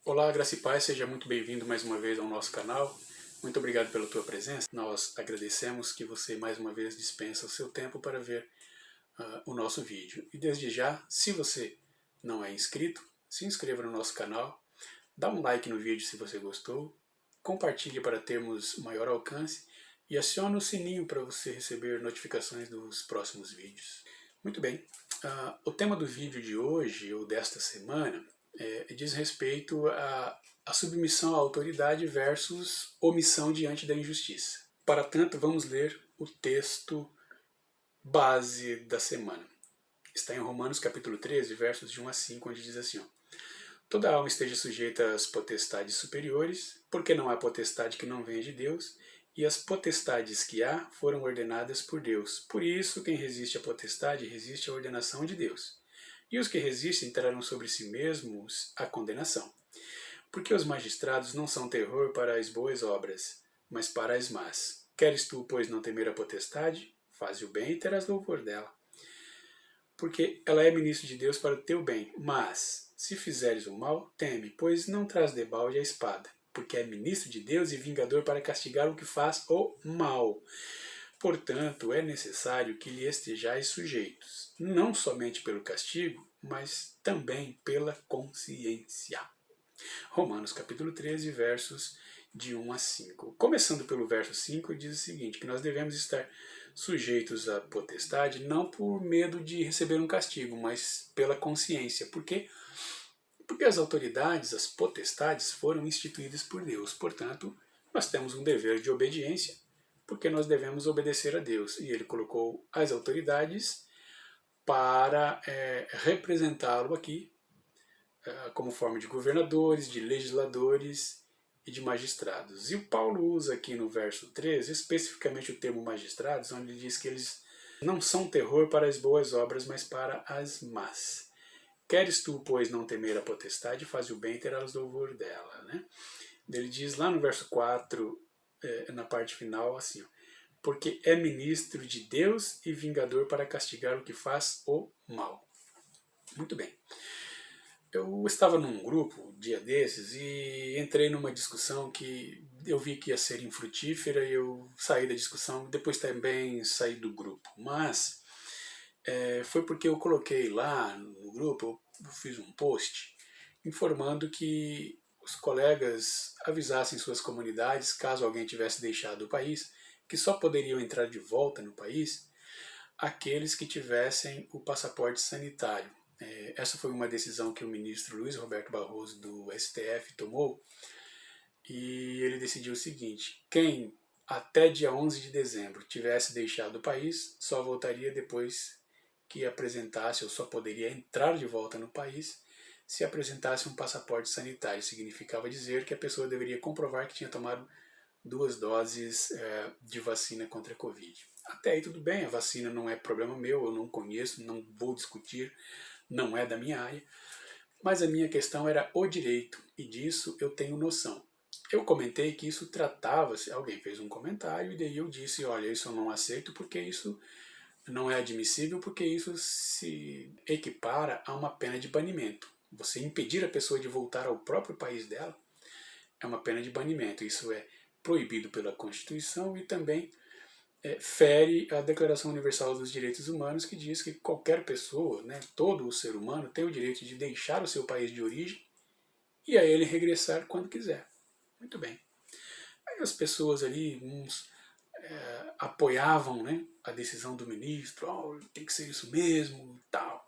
Olá, graça e paz, seja muito bem-vindo mais uma vez ao nosso canal. Muito obrigado pela tua presença. Nós agradecemos que você mais uma vez dispensa o seu tempo para ver o nosso vídeo. E desde já, se você não é inscrito, se inscreva no nosso canal, dá um like no vídeo se você gostou, compartilhe para termos maior alcance e acione o sininho para você receber notificações dos próximos vídeos. Muito bem, o tema do vídeo de hoje, ou desta semana, diz respeito à submissão à autoridade versus omissão diante da injustiça. Para tanto, vamos ler o texto base da semana. Está em Romanos capítulo 13, versos de 1 a 5, onde diz assim: toda alma esteja sujeita às potestades superiores, porque não há potestade que não venha de Deus, e as potestades que há foram ordenadas por Deus. Por isso, quem resiste à potestade resiste à ordenação de Deus. E os que resistem trarão sobre si mesmos a condenação. Porque os magistrados não são terror para as boas obras, mas para as más. Queres tu, pois, não temer a potestade? Faze o bem e terás louvor dela. Porque ela é ministro de Deus para o teu bem. Mas, se fizeres o mal, teme, pois não traz debalde a espada. Porque é ministro de Deus e vingador para castigar o que faz o mal. Portanto, é necessário que lhe estejais sujeitos, não somente pelo castigo, mas também pela consciência. Romanos capítulo 13, versos de 1 a 5. Começando pelo verso 5, diz o seguinte, que nós devemos estar sujeitos à potestade não por medo de receber um castigo, mas pela consciência. Por quê? Porque as autoridades, as potestades, foram instituídas por Deus. Portanto, nós temos um dever de obediência, porque nós devemos obedecer a Deus. E Ele colocou as autoridades para representá-lo aqui, como forma de governadores, de legisladores e de magistrados. E o Paulo usa aqui no verso 13, especificamente o termo magistrados, onde ele diz que eles não são terror para as boas obras, mas para as más. Queres tu, pois, não temer a potestade, faz o bem e terás louvor dela. Né? Ele diz lá no verso 4, na parte final, assim, porque é ministro de Deus e vingador para castigar o que faz o mal. Muito bem. Eu estava num grupo, dia desses, e entrei numa discussão que eu vi que ia ser infrutífera e eu saí da discussão, depois também saí do grupo. Mas foi porque eu coloquei lá no grupo, eu fiz um post informando que os colegas avisassem suas comunidades, caso alguém tivesse deixado o país, que só poderiam entrar de volta no país aqueles que tivessem o passaporte sanitário. Essa foi uma decisão que o ministro Luiz Roberto Barroso do STF tomou, e ele decidiu o seguinte: quem até dia 11 de dezembro tivesse deixado o país só voltaria depois que apresentasse, ou só poderia entrar de volta no país se apresentasse um passaporte sanitário. Significava dizer que a pessoa deveria comprovar que tinha tomado 2 doses de vacina contra a Covid. Até aí tudo bem, a vacina não é problema meu, eu não conheço, não vou discutir, não é da minha área, mas a minha questão era o direito, e disso eu tenho noção. Eu comentei que isso tratava-se, alguém fez um comentário, e daí eu disse, olha, isso eu não aceito porque isso não é admissível, porque isso se equipara a uma pena de banimento. Você impedir a pessoa de voltar ao próprio país dela é uma pena de banimento. Isso é proibido pela Constituição e também fere a Declaração Universal dos Direitos Humanos, que diz que qualquer pessoa, né, todo o ser humano, tem o direito de deixar o seu país de origem e a ele regressar quando quiser. Muito bem. Aí as pessoas ali, uns apoiavam, né, a decisão do ministro, oh, tem que ser isso mesmo, tal.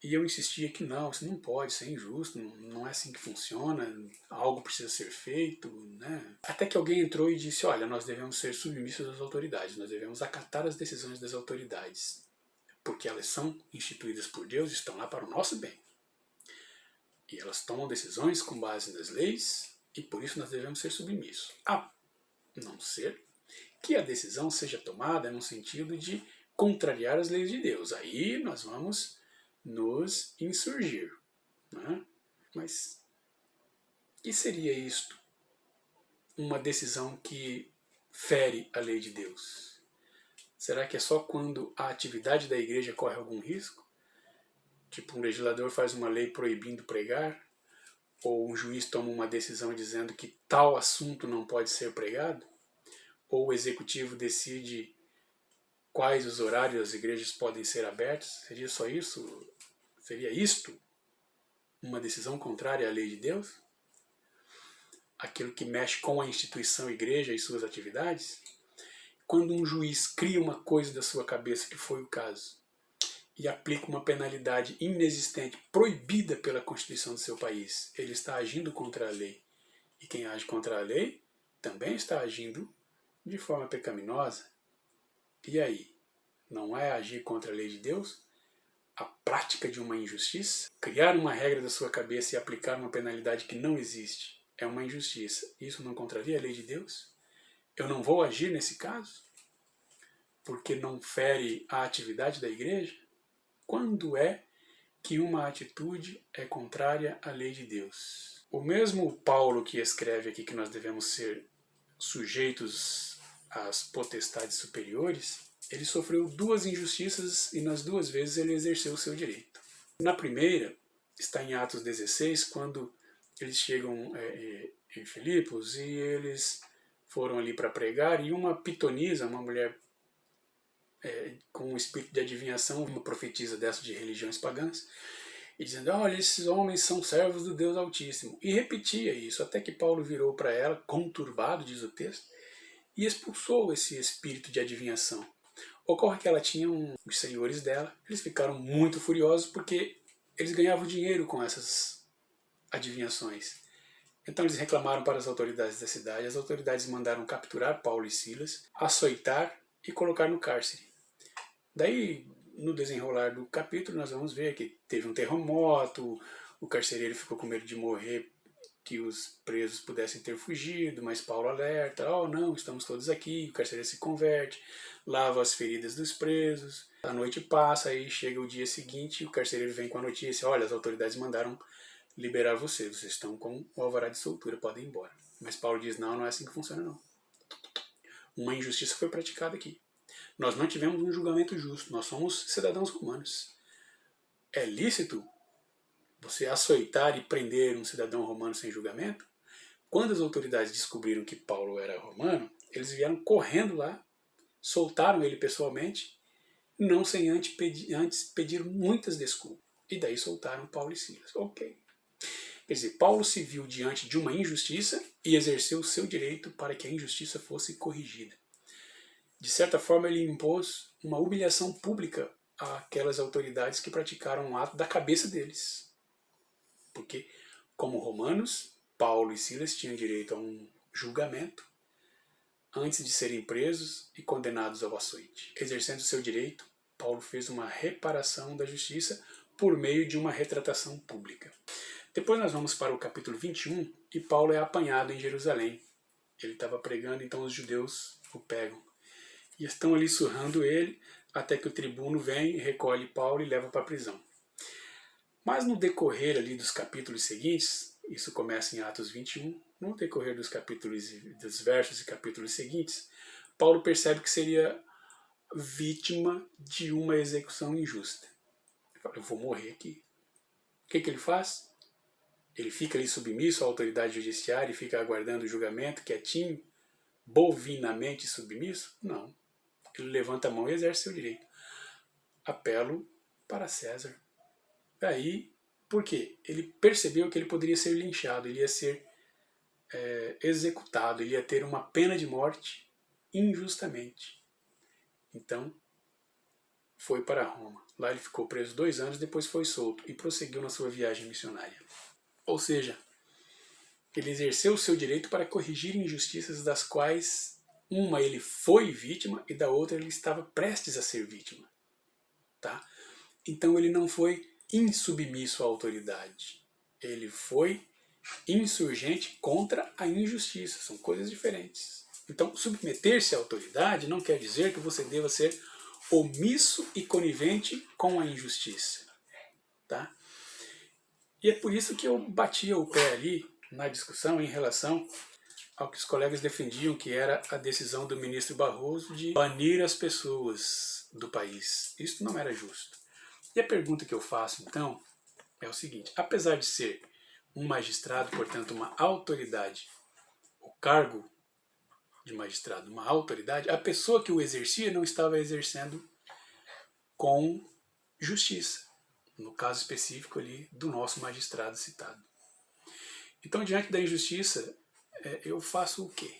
E eu insistia que não, isso não pode, isso é injusto, não é assim que funciona, algo precisa ser feito, né? Até que alguém entrou e disse, olha, nós devemos ser submissos às autoridades, nós devemos acatar as decisões das autoridades, porque elas são instituídas por Deus e estão lá para o nosso bem. E elas tomam decisões com base nas leis, e por isso nós devemos ser submissos. A não ser que a decisão seja tomada no sentido de contrariar as leis de Deus. Aí nós vamos nos insurgir. Né? Mas o que seria isto? Uma decisão que fere a lei de Deus? Será que é só quando a atividade da igreja corre algum risco? Tipo, um legislador faz uma lei proibindo pregar, ou um juiz toma uma decisão dizendo que tal assunto não pode ser pregado, ou o executivo decide quais os horários das igrejas podem ser abertos, seria só isso? Seria isto uma decisão contrária à lei de Deus? Aquilo que mexe com a instituição igreja e suas atividades? Quando um juiz cria uma coisa da sua cabeça, que foi o caso, e aplica uma penalidade inexistente, proibida pela Constituição do seu país, ele está agindo contra a lei. E quem age contra a lei também está agindo de forma pecaminosa. E aí? Não é agir contra a lei de Deus? A prática de uma injustiça? Criar uma regra da sua cabeça e aplicar uma penalidade que não existe é uma injustiça. Isso não contraria a lei de Deus? Eu não vou agir nesse caso? Porque não fere a atividade da igreja? Quando é que uma atitude é contrária à lei de Deus? O mesmo Paulo que escreve aqui que nós devemos ser sujeitos às potestades superiores, ele sofreu duas injustiças e nas duas vezes ele exerceu o seu direito. Na primeira, está em Atos 16, quando eles chegam em Filipos e eles foram ali para pregar, e uma pitonisa, uma mulher com um espírito de adivinhação, uma profetisa dessa de religiões pagãs, e dizendo, olha, esses homens são servos do Deus Altíssimo. E repetia isso, até que Paulo virou para ela, conturbado, diz o texto, e expulsou esse espírito de adivinhação. Ocorre que ela tinha os senhores dela, eles ficaram muito furiosos porque eles ganhavam dinheiro com essas adivinhações. Então eles reclamaram para as autoridades da cidade, as autoridades mandaram capturar Paulo e Silas, açoitar e colocar no cárcere. Daí, no desenrolar do capítulo, nós vamos ver que teve um terremoto, o carcereiro ficou com medo de morrer, que os presos pudessem ter fugido, mas Paulo alerta, oh não, estamos todos aqui, o carcereiro se converte, lava as feridas dos presos, a noite passa, aí chega o dia seguinte e o carcereiro vem com a notícia, olha, as autoridades mandaram liberar vocês estão com o alvará de soltura, podem ir embora. Mas Paulo diz, não, não é assim que funciona não. Uma injustiça foi praticada aqui. Nós não tivemos um julgamento justo, nós somos cidadãos romanos. É lícito você açoitar e prender um cidadão romano sem julgamento? Quando as autoridades descobriram que Paulo era romano, eles vieram correndo lá, soltaram ele pessoalmente, não sem antes pedir muitas desculpas. E daí soltaram Paulo e Silas. Ok. Quer dizer, Paulo se viu diante de uma injustiça e exerceu o seu direito para que a injustiça fosse corrigida. De certa forma, ele impôs uma humilhação pública àquelas autoridades que praticaram um ato da cabeça deles. Porque, como romanos, Paulo e Silas tinham direito a um julgamento antes de serem presos e condenados ao açoite. Exercendo seu direito, Paulo fez uma reparação da justiça por meio de uma retratação pública. Depois nós vamos para o capítulo 21 e Paulo é apanhado em Jerusalém. Ele estava pregando, então os judeus o pegam. E estão ali surrando ele, até que o tribuno vem, recolhe Paulo e leva para a prisão. Mas no decorrer ali dos capítulos seguintes, isso começa em Atos 21, no decorrer dos capítulos, dos versos e capítulos seguintes, Paulo percebe que seria vítima de uma execução injusta. Ele fala, eu vou morrer aqui. O que ele faz? Ele fica ali submisso à autoridade judiciária e fica aguardando o julgamento, quietinho, bovinamente submisso? Não. Ele levanta a mão e exerce seu direito. Apelo para César. Daí, por quê? Ele percebeu que ele poderia ser linchado, ele ia ser executado, ele ia ter uma pena de morte injustamente. Então, foi para Roma. Lá ele ficou preso 2 anos, depois foi solto e prosseguiu na sua viagem missionária. Ou seja, ele exerceu o seu direito para corrigir injustiças das quais uma ele foi vítima e da outra ele estava prestes a ser vítima. Tá? Então ele não foi insubmisso à autoridade. Ele foi insurgente contra a injustiça. São coisas diferentes. Então, submeter-se à autoridade não quer dizer que você deva ser omisso e conivente com a injustiça. Tá? E é por isso que eu batia o pé ali na discussão em relação ao que os colegas defendiam, que era a decisão do ministro Barroso de banir as pessoas do país. Isso não era justo. E a pergunta que eu faço, então, é o seguinte. Apesar de ser um magistrado, portanto uma autoridade, o cargo de magistrado, uma autoridade, a pessoa que o exercia não estava exercendo com justiça, no caso específico ali do nosso magistrado citado. Então, diante da injustiça, eu faço o quê?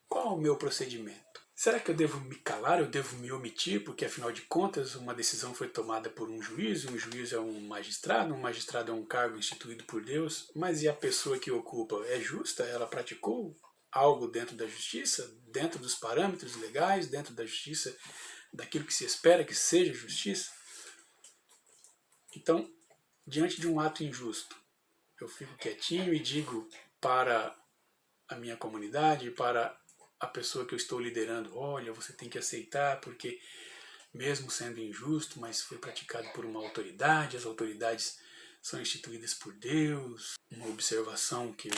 Qual é o meu procedimento? Será que eu devo me calar, eu devo me omitir, porque afinal de contas uma decisão foi tomada por um juiz é um magistrado é um cargo instituído por Deus, mas e a pessoa que ocupa é justa? Ela praticou algo dentro da justiça, dentro dos parâmetros legais, dentro da justiça, daquilo que se espera que seja justiça? Então, diante de um ato injusto, eu fico quietinho e digo para a minha comunidade, para a pessoa que eu estou liderando, olha, você tem que aceitar, porque mesmo sendo injusto, mas foi praticado por uma autoridade, as autoridades são instituídas por Deus. Uma observação que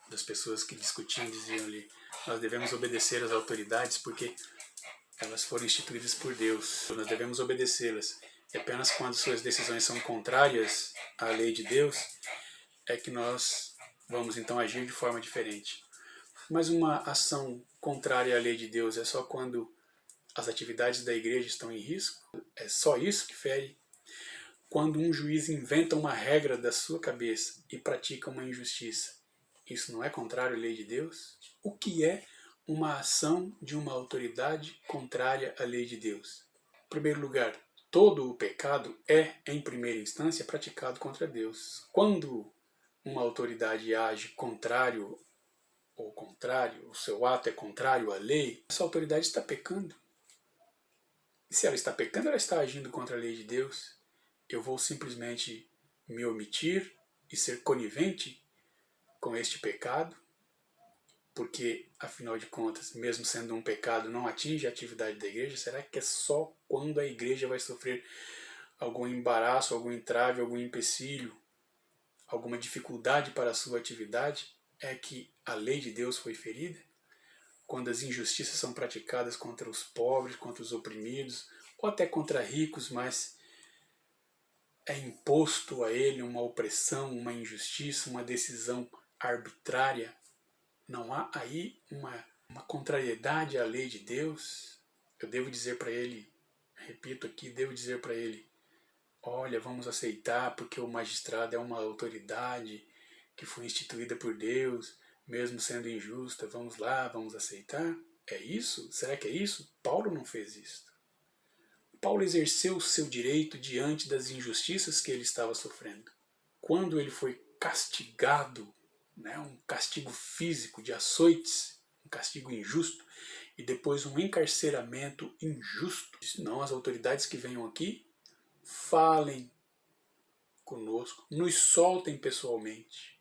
das pessoas que discutiam diziam ali, nós devemos obedecer às autoridades porque elas foram instituídas por Deus, nós devemos obedecê-las. E apenas quando suas decisões são contrárias à lei de Deus é que nós vamos então agir de forma diferente. Mas uma ação contrária à lei de Deus é só quando as atividades da igreja estão em risco? É só isso que fere? Quando um juiz inventa uma regra da sua cabeça e pratica uma injustiça, isso não é contrário à lei de Deus? O que é uma ação de uma autoridade contrária à lei de Deus? Em primeiro lugar, todo o pecado é, em primeira instância, praticado contra Deus. Quando uma autoridade age contrário, o seu ato é contrário à lei, essa autoridade está pecando. E se ela está pecando, ela está agindo contra a lei de Deus. Eu vou simplesmente me omitir e ser conivente com este pecado, porque, afinal de contas, mesmo sendo um pecado, não atinge a atividade da igreja? Será que é só quando a igreja vai sofrer algum embaraço, algum entrave, algum empecilho, alguma dificuldade para a sua atividade, é que a lei de Deus foi ferida? Quando as injustiças são praticadas contra os pobres, contra os oprimidos, ou até contra ricos, mas é imposto a ele uma opressão, uma injustiça, uma decisão arbitrária, não há aí uma contrariedade à lei de Deus? Eu devo dizer para ele, repito aqui, devo dizer para ele, olha, vamos aceitar porque o magistrado é uma autoridade que foi instituída por Deus, mesmo sendo injusta, vamos lá, vamos aceitar? É isso? Será que é isso? Paulo não fez isso. Paulo exerceu o seu direito diante das injustiças que ele estava sofrendo. Quando ele foi castigado, um castigo físico de açoites, um castigo injusto, e depois um encarceramento injusto, disse, não, as autoridades que venham aqui, falem conosco, nos soltem pessoalmente.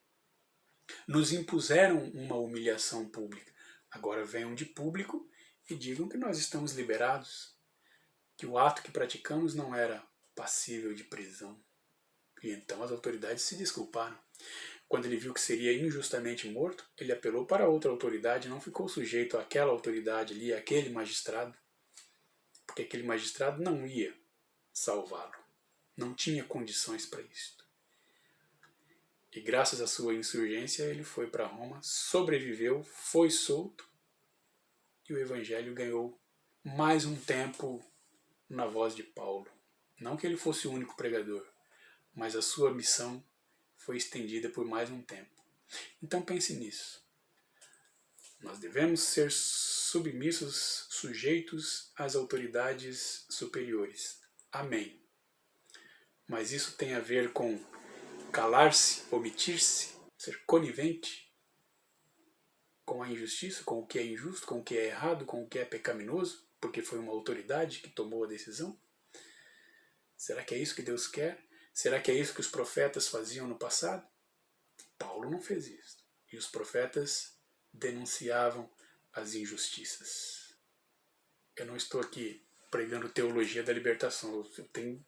Nos impuseram uma humilhação pública. Agora venham de público e digam que nós estamos liberados, que o ato que praticamos não era passível de prisão. E então as autoridades se desculparam. Quando ele viu que seria injustamente morto, ele apelou para outra autoridade, não ficou sujeito àquela autoridade ali, àquele magistrado, porque aquele magistrado não ia salvá-lo. Não tinha condições para isso. E graças à sua insurgência, ele foi para Roma, sobreviveu, foi solto, e o evangelho ganhou mais um tempo na voz de Paulo. Não que ele fosse o único pregador, mas a sua missão foi estendida por mais um tempo. Então pense nisso. Nós devemos ser submissos, sujeitos às autoridades superiores. Amém. Mas isso tem a ver com calar-se, omitir-se, ser conivente com a injustiça, com o que é injusto, com o que é errado, com o que é pecaminoso, porque foi uma autoridade que tomou a decisão? Será que é isso que Deus quer? Será que é isso que os profetas faziam no passado? Paulo não fez isso. E os profetas denunciavam as injustiças. Eu não estou aqui pregando teologia da libertação. Eu tenho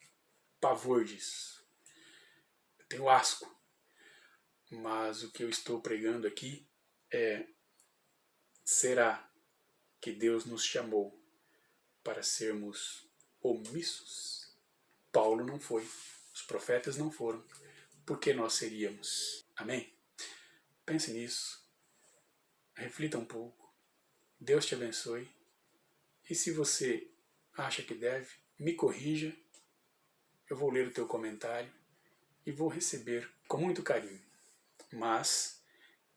pavor disso. Eu tenho asco. Mas o que eu estou pregando aqui é: será que Deus nos chamou para sermos omissos? Paulo não foi. Os profetas não foram. por que nós seríamos. Amém? Pense nisso, reflita um pouco, Deus te abençoe, e se você acha que deve, me corrija, eu vou ler o teu comentário e vou receber com muito carinho. Mas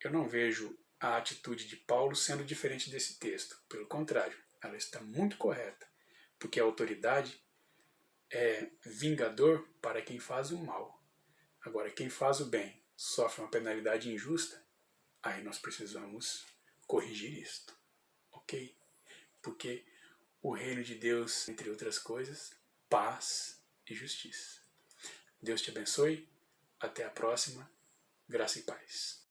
eu não vejo a atitude de Paulo sendo diferente desse texto, pelo contrário, ela está muito correta, porque a autoridade é vingador para quem faz o mal. Agora, quem faz o bem sofre uma penalidade injusta, aí nós precisamos corrigir isto, ok? Porque o reino de Deus, entre outras coisas, paz e justiça. Deus te abençoe, até a próxima, graça e paz.